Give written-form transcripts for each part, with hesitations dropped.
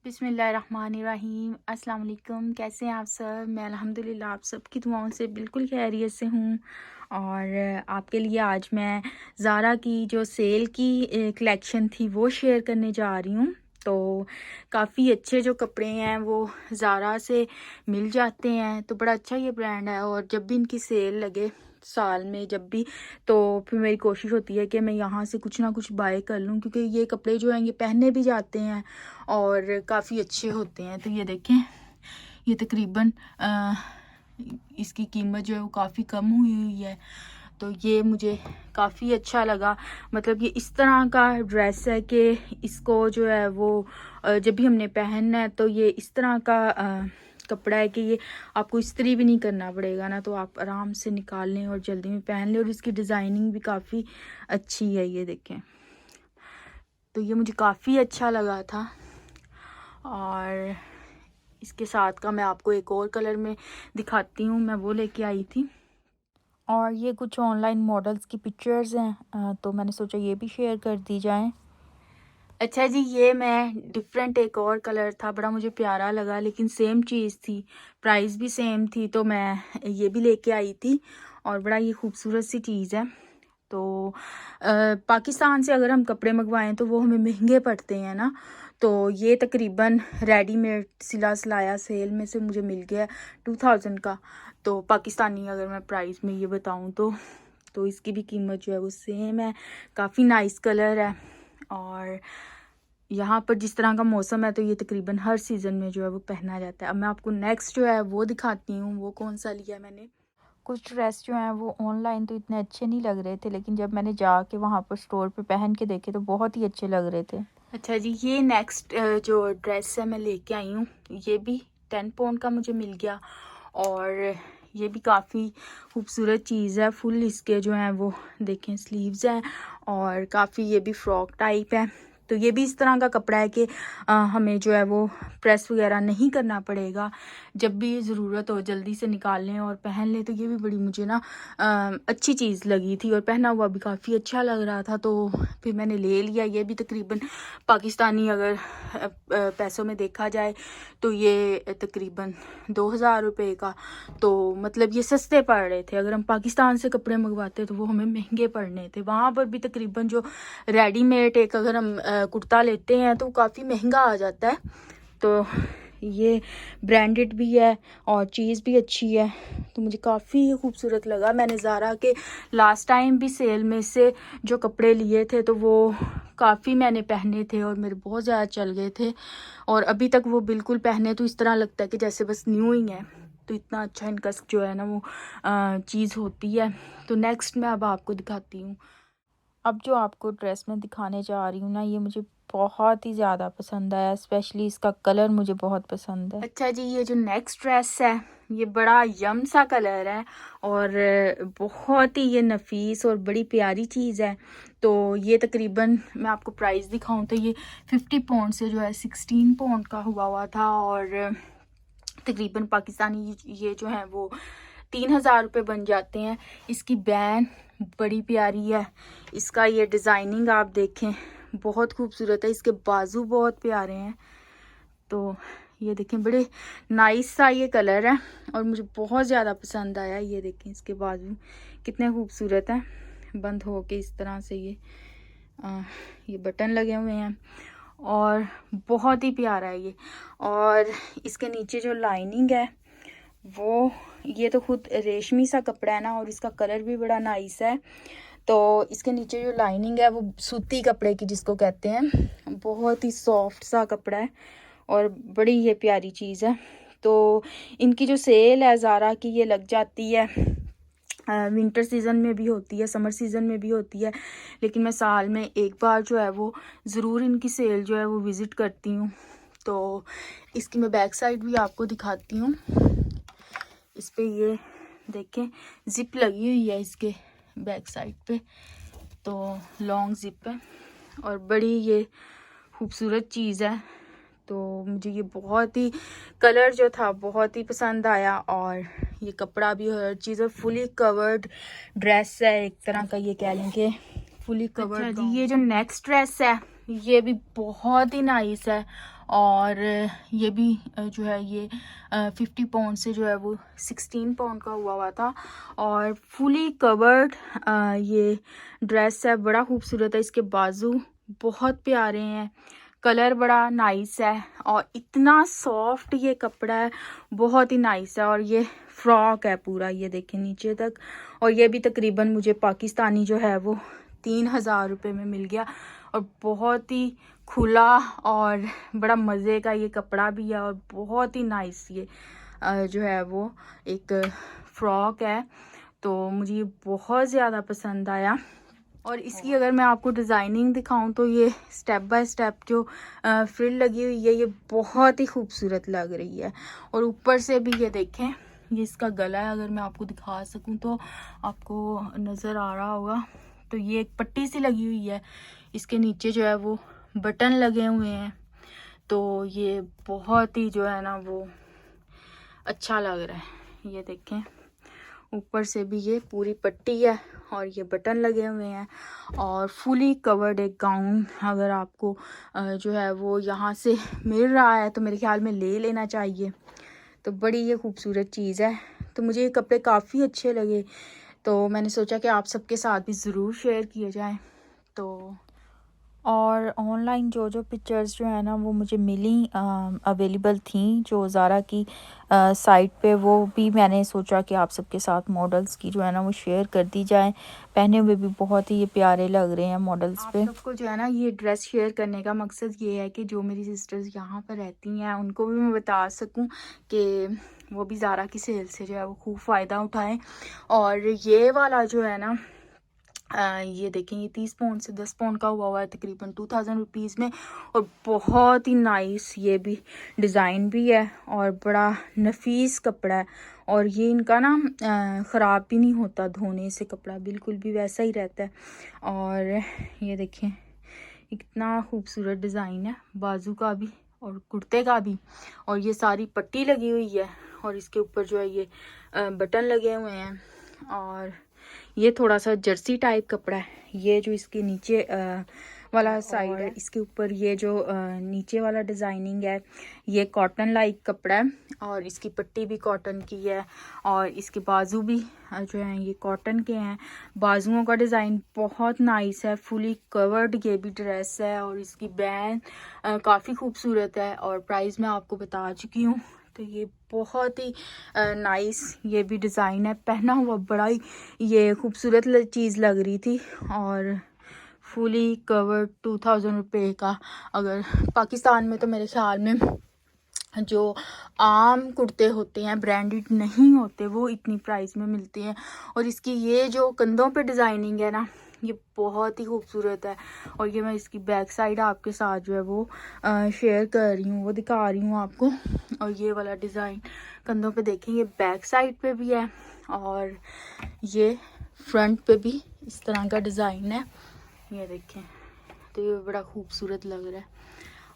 बिस्मिल्लाहिर्रहमानिर्रहीम। अस्सलाम वालेकुम। कैसे हैं आप सब? मैं अल्हम्दुलिल्लाह आप सबकी दुआओं से बिल्कुल खैरियत से हूँ। और आपके लिए आज मैं ज़ारा की जो सेल की कलेक्शन थी वो शेयर करने जा रही हूँ। तो काफ़ी अच्छे जो कपड़े हैं वो ज़ारा से मिल जाते हैं। तो बड़ा अच्छा ये ब्रांड है और जब भी इनकी सेल लगे साल में जब भी, तो फिर मेरी कोशिश होती है कि मैं यहाँ से कुछ ना कुछ बाय कर लूँ, क्योंकि ये कपड़े जो हैं ये पहनने भी जाते हैं और काफ़ी अच्छे होते हैं। तो ये देखें, ये तकरीबन इसकी कीमत जो है वो काफ़ी कम हुई हुई है। तो ये मुझे काफ़ी अच्छा लगा। मतलब ये इस तरह का ड्रेस है कि इसको जो है वो जब भी हमने पहनना है तो ये इस तरह का कपड़ा है कि ये आपको इस्त्री भी नहीं करना पड़ेगा ना, तो आप आराम से निकाल लें और जल्दी में पहन लें। और इसकी डिज़ाइनिंग भी काफ़ी अच्छी है, ये देखें। तो ये मुझे काफ़ी अच्छा लगा था। और इसके साथ का मैं आपको एक और कलर में दिखाती हूँ, मैं वो लेके आई थी। और ये कुछ ऑनलाइन मॉडल्स की पिक्चर्स हैं, तो मैंने सोचा ये भी शेयर कर दी जाए। अच्छा जी, ये मैं डिफरेंट एक और कलर था, बड़ा मुझे प्यारा लगा, लेकिन सेम चीज़ थी, प्राइस भी सेम थी, तो मैं ये भी लेके आई थी। और बड़ा ये खूबसूरत सी चीज़ है। तो पाकिस्तान से अगर हम कपड़े मंगवाएं तो वो हमें महंगे पड़ते हैं ना। तो ये तकरीबन रेडीमेड सिला सिलाया सेल में से मुझे मिल गया 2000 का। तो पाकिस्तानी अगर मैं प्राइस में ये बताऊं तो इसकी भी कीमत जो है वो सेम है। काफ़ी नाइस कलर है। और यहाँ पर जिस तरह का मौसम है तो ये तकरीबन हर सीज़न में जो है वो पहना जाता है। अब मैं आपको नेक्स्ट जो है वो दिखाती हूँ, वो कौन सा लिया मैंने। कुछ ड्रेस जो हैं वो ऑनलाइन तो इतने अच्छे नहीं लग रहे थे, लेकिन जब मैंने जाके वहाँ पर स्टोर पे पहन के देखे तो बहुत ही अच्छे लग रहे थे। अच्छा जी, ये नेक्स्ट जो ड्रेस है मैं लेके आई हूँ, ये भी 10 पाउंड का मुझे मिल गया। और ये भी काफ़ी खूबसूरत चीज़ है। फुल इसके जो हैं वो देखें स्लीव्स हैं और काफ़ी ये भी फ्रॉक टाइप है। तो ये भी इस तरह का कपड़ा है कि हमें जो है वो प्रेस वगैरह नहीं करना पड़ेगा। जब भी ज़रूरत हो जल्दी से निकाल लें और पहन लें। तो ये भी बड़ी मुझे ना अच्छी चीज़ लगी थी और पहना हुआ भी काफ़ी अच्छा लग रहा था, तो फिर मैंने ले लिया। ये भी तकरीबन पाकिस्तानी अगर पैसों में देखा जाए तो ये तकरीबन 2000 रुपये का, तो मतलब ये सस्ते पड़ रहे थे। अगर हम पाकिस्तान से कपड़े मंगवाते तो वो हमें महंगे पड़ने थे। वहाँ पर भी तकरीबन जो रेडीमेड एक अगर हम कुर्ता लेते हैं तो काफ़ी महंगा आ जाता है। तो ये ब्रांडेड भी है और चीज़ भी अच्छी है, तो मुझे काफ़ी खूबसूरत लगा। मैंने ज़ारा के लास्ट टाइम भी सेल में से जो कपड़े लिए थे तो वो काफ़ी मैंने पहने थे और मेरे बहुत ज़्यादा चल गए थे। और अभी तक वो बिल्कुल पहने तो इस तरह लगता है कि जैसे बस न्यू ही है। तो इतना अच्छा इनका जो है ना वो चीज़ होती है। तो नेक्स्ट मैं अब आपको दिखाती हूँ। अब जो आपको ड्रेस में दिखाने जा रही हूँ ना, ये मुझे बहुत ही ज़्यादा पसंद आया, स्पेशली इसका कलर मुझे बहुत पसंद है। अच्छा जी, ये जो नेक्स्ट ड्रेस है ये बड़ा यम सा कलर है और बहुत ही ये नफीस और बड़ी प्यारी चीज़ है। तो ये तकरीबन मैं आपको प्राइस दिखाऊं तो ये 50 पाउंड से जो है 16 पाउंड का हुआ था। और तकरीबन पाकिस्तानी ये जो है वो 3000 रुपये बन जाते हैं। इसकी बैन बड़ी प्यारी है। इसका ये डिज़ाइनिंग आप देखें बहुत खूबसूरत है। इसके बाजू बहुत प्यारे हैं। तो ये देखें बड़े नाइस सा ये कलर है और मुझे बहुत ज़्यादा पसंद आया। ये देखें इसके बाजू कितने खूबसूरत हैं, बंद हो के इस तरह से ये बटन लगे हुए हैं और बहुत ही प्यारा है ये। और इसके नीचे जो लाइनिंग है वो ये तो खुद रेशमी सा कपड़ा है ना, और इसका कलर भी बड़ा नाइस है। तो इसके नीचे जो लाइनिंग है वो सूती कपड़े की जिसको कहते हैं, बहुत ही सॉफ्ट सा कपड़ा है और बड़ी ये प्यारी चीज़ है। तो इनकी जो सेल है ज़ारा की ये लग जाती है, विंटर सीज़न में भी होती है, समर सीज़न में भी होती है, लेकिन मैं साल में एक बार जो है वो ज़रूर इनकी सेल जो है वो विज़िट करती हूँ। तो इसकी मैं बैक साइड भी आपको दिखाती हूँ। इस पे ये देखें जिप लगी हुई है इसके बैक साइड पे, तो लॉन्ग जिप है और बड़ी ये खूबसूरत चीज़ है। तो मुझे ये बहुत ही कलर जो था बहुत ही पसंद आया और ये कपड़ा भी हर चीज़, फुली कवर्ड ड्रेस है एक तरह का, ये कह लें कि फुली कवर्ड। अच्छा जी, ये जो नेक्स्ट ड्रेस है ये भी बहुत ही नाइस है और ये भी जो है ये 50 पाउंड से जो है वो 16 पाउंड का हुआ था। और फुली कवर्ड ये ड्रेस है, बड़ा खूबसूरत है। इसके बाजू बहुत प्यारे हैं, कलर बड़ा नाइस है और इतना सॉफ्ट ये कपड़ा है, बहुत ही नाइस है। और ये फ्रॉक है पूरा, ये देखें नीचे तक। और ये भी तकरीबन मुझे पाकिस्तानी जो है वो 3000 रुपये में मिल गया। और बहुत ही खुला और बड़ा मज़े का ये कपड़ा भी है और बहुत ही नाइस ये जो है वो एक फ्रॉक है। तो मुझे ये बहुत ज़्यादा पसंद आया। और इसकी अगर मैं आपको डिज़ाइनिंग दिखाऊं तो ये स्टेप बाय स्टेप जो फ्रिल लगी हुई है ये बहुत ही खूबसूरत लग रही है। और ऊपर से भी ये देखें, ये इसका गला है, अगर मैं आपको दिखा सकूं तो आपको नज़र आ रहा होगा। तो ये एक पट्टी सी लगी हुई है, इसके नीचे जो है वो बटन लगे हुए हैं। तो ये बहुत ही जो है ना वो अच्छा लग रहा है। ये देखें, ऊपर से भी ये पूरी पट्टी है और ये बटन लगे हुए हैं और फुली कवर्ड एक गाउन अगर आपको जो है वो यहाँ से मिल रहा है तो मेरे ख्याल में ले लेना चाहिए। तो बड़ी ये खूबसूरत चीज़ है। तो मुझे ये कपड़े काफ़ी अच्छे लगे, तो मैंने सोचा कि आप सबके साथ भी ज़रूर शेयर किए जाएं। तो और ऑनलाइन जो पिक्चर्स जो है ना वो मुझे मिली अवेलेबल थी जो ज़ारा की साइट पे, वो भी मैंने सोचा कि आप सबके साथ मॉडल्स की जो है ना वो शेयर कर दी जाए। पहने हुए भी बहुत ही ये प्यारे लग रहे हैं मॉडल्स पे। आप सबको जो है ना ये ड्रेस शेयर करने का मकसद ये है कि जो मेरी सिस्टर्स यहाँ पर रहती हैं उनको भी मैं बता सकूँ कि वो भी ज़ारा की सेल से जो है वो खूब फ़ायदा उठाएँ। और ये वाला जो है ना ये देखें, ये 30 पाउंड से 10 पाउंड का हुआ है तकरीबन 2000 रुपीज़ में। और बहुत ही नाइस ये भी डिज़ाइन भी है और बड़ा नफीस कपड़ा है। और ये इनका ना ख़राब भी नहीं होता धोने से, कपड़ा बिल्कुल भी वैसा ही रहता है। और ये देखें इतना खूबसूरत डिज़ाइन है बाजू का भी और कुर्ते का भी। और ये सारी पट्टी लगी हुई है और इसके ऊपर जो है ये बटन लगे हुए हैं। और ये थोड़ा सा जर्सी टाइप कपड़ा है। ये जो इसके नीचे वाला साइड है, इसके ऊपर ये जो नीचे वाला डिज़ाइनिंग है ये कॉटन लाइक कपड़ा है और इसकी पट्टी भी कॉटन की है और इसके बाजू भी जो हैं ये कॉटन के हैं। बाजुओं का डिज़ाइन बहुत नाइस है, फुली कवर्ड ये भी ड्रेस है और इसकी बैंड काफ़ी खूबसूरत है। और प्राइस मैं आपको बता चुकी हूँ। तो ये बहुत ही नाइस ये भी डिज़ाइन है, पहना हुआ बड़ा ही ये खूबसूरत चीज़ लग रही थी। और फुली कवर्ड 2000 रुपये का, अगर पाकिस्तान में तो मेरे ख्याल में जो आम कुर्ते होते हैं ब्रांडेड नहीं होते वो इतनी प्राइस में मिलते हैं। और इसकी ये जो कंधों पे डिज़ाइनिंग है ना ये बहुत ही खूबसूरत है। और ये मैं इसकी बैक साइड आपके साथ जो है वो शेयर कर रही हूँ, वो दिखा रही हूँ आपको। और ये वाला डिज़ाइन कंधों पे देखें, ये बैक साइड पे भी है और ये फ्रंट पे भी इस तरह का डिज़ाइन है, ये देखें। तो ये बड़ा खूबसूरत लग रहा है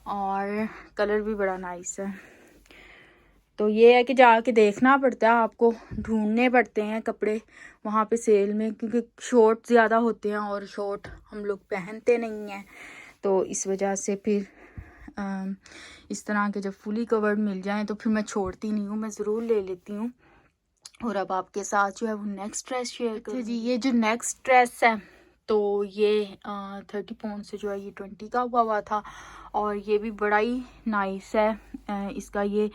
और कलर भी बड़ा नाइस है। तो ये है कि जाके देखना पड़ता है, आपको ढूंढने पड़ते हैं कपड़े वहाँ पे सेल में, क्योंकि शॉर्ट ज़्यादा होते हैं और शॉर्ट हम लोग पहनते नहीं हैं। तो इस वजह से फिर इस तरह के जब फुली कवर्ड मिल जाएं तो फिर मैं छोड़ती नहीं हूँ, मैं ज़रूर ले लेती हूँ। और अब आपके साथ जो है वो नेक्स्ट ड्रेस शेयर करूँ जी। ये जो नेक्स्ट ड्रेस है तो ये 30 पाउंड से जो है ये 20 का हुआ था और ये भी बड़ा ही नाइस है। इसका ये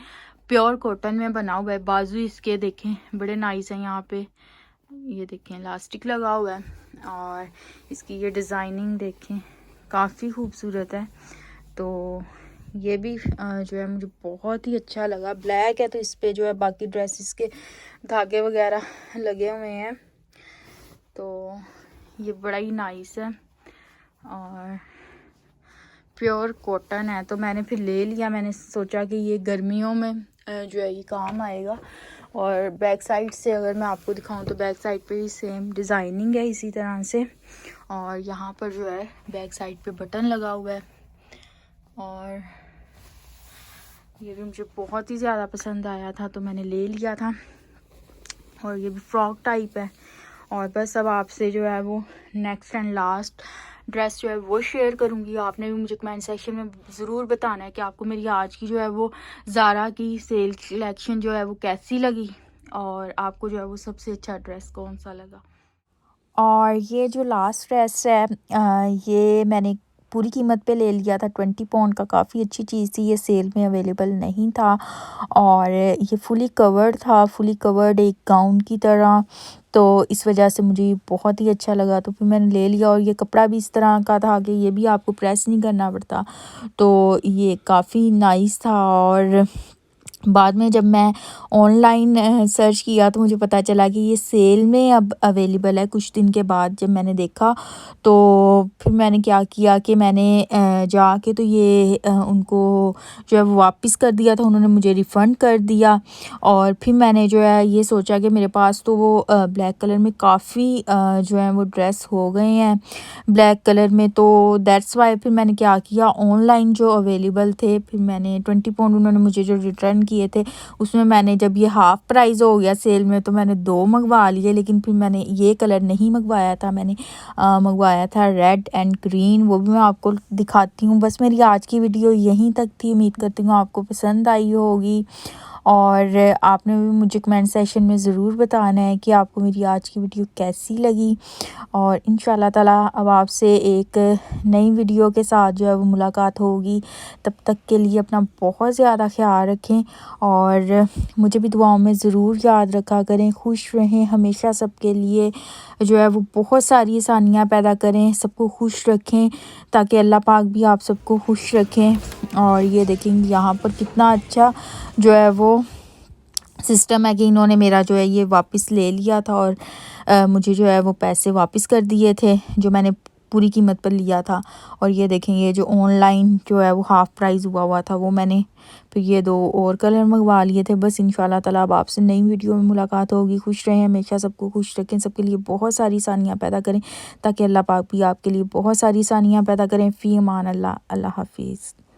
प्योर कॉटन में बना हुआ है। बाजू इसके देखें बड़े नाइस हैं, यहाँ पे ये देखें इलास्टिक लगा हुआ है और इसकी ये डिज़ाइनिंग देखें काफ़ी खूबसूरत है। तो ये भी जो है मुझे बहुत ही अच्छा लगा। ब्लैक है तो इस पे जो है बाकी ड्रेसेस के धागे वगैरह लगे हुए हैं। तो ये बड़ा ही नाइस है और प्योर कॉटन है, तो मैंने फिर ले लिया। मैंने सोचा कि ये गर्मियों में जो है ये काम आएगा। और बैक साइड से अगर मैं आपको दिखाऊं तो बैक साइड पे भी सेम डिज़ाइनिंग है इसी तरह से। और यहाँ पर जो है बैक साइड पे बटन लगा हुआ है और ये भी मुझे बहुत ही ज़्यादा पसंद आया था तो मैंने ले लिया था। और ये भी फ्रॉक टाइप है। और बस अब आपसे जो है वो नेक्स्ट एंड लास्ट ड्रेस जो है वो शेयर करूँगी। आपने भी मुझे कमेंट सेक्शन में ज़रूर बताना है कि आपको मेरी आज की जो है वो ज़ारा की सेल कलेक्शन जो है वो कैसी लगी, और आपको जो है वो सबसे अच्छा ड्रेस कौन सा लगा। और ये जो लास्ट ड्रेस है ये मैंने पूरी कीमत पे ले लिया था, 20 पाउंड का। काफ़ी अच्छी चीज़ थी, ये सेल में अवेलेबल नहीं था और ये फुली कवर्ड था, फुली कवर्ड एक गाउन की तरह। तो इस वजह से मुझे ये बहुत ही अच्छा लगा, तो फिर मैंने ले लिया। और ये कपड़ा भी इस तरह का था कि ये भी आपको प्रेस नहीं करना पड़ता, तो ये काफ़ी नाइस था। और बाद में जब मैं ऑनलाइन सर्च किया तो मुझे पता चला कि ये सेल में अब अवेलेबल है। कुछ दिन के बाद जब मैंने देखा तो फिर मैंने क्या किया कि मैंने जाके तो ये उनको जो है वो वापस कर दिया था, उन्होंने मुझे रिफ़ंड कर दिया। और फिर मैंने जो है ये सोचा कि मेरे पास तो वो ब्लैक कलर में काफ़ी जो है वो ड्रेस हो गए हैं ब्लैक कलर में, तो दैट्स वाई फिर मैंने क्या किया, ऑनलाइन जो अवेलेबल थे फिर मैंने 20 पाउंड उन्होंने मुझे जो रिटर्न किए थे उसमें मैंने, जब ये हाफ़ प्राइस हो गया सेल में, तो मैंने 2 मंगवा लिए। लेकिन फिर मैंने ये कलर नहीं मंगवाया था, मैंने मंगवाया था रेड एंड ग्रीन। वो भी मैं आपको दिखाती हूँ। बस मेरी आज की वीडियो यहीं तक थी। उम्मीद करती हूँ आपको पसंद आई होगी और आपने भी मुझे कमेंट सेक्शन में ज़रूर बताना है कि आपको मेरी आज की वीडियो कैसी लगी। और इंशाल्लाह ताला अब आपसे एक नई वीडियो के साथ जो है वो मुलाकात होगी। तब तक के लिए अपना बहुत ज़्यादा ख्याल रखें और मुझे भी दुआओं में ज़रूर याद रखा करें। खुश रहें हमेशा, सबके लिए जो है वो बहुत सारी आसानियाँ पैदा करें, सबको खुश रखें ताकि अल्लाह पाक भी आप सबको खुश रखें। और ये देखेंगे यहाँ पर कितना अच्छा जो है वो सिस्टम है कि इन्होंने मेरा जो है ये वापस ले लिया था और मुझे जो है वो पैसे वापस कर दिए थे जो मैंने पूरी कीमत पर लिया था। और ये देखें, ये जो ऑनलाइन जो है वो हाफ़ प्राइस हुआ था वो मैंने फिर ये 2 और कलर मंगवा लिए थे। बस इंशाल्लाह ताला अब आपसे नई वीडियो में मुलाकात होगी। खुश रहें हमेशा, सबको खुश रखें, सबके लिए बहुत सारी आसानियाँ पैदा करें ताकि अल्लाह पाक भी आपके लिए बहुत सारी आसानियाँ पैदा करें। फ़ी अमान अल्लाह। अल्लाह हाफ़िज़।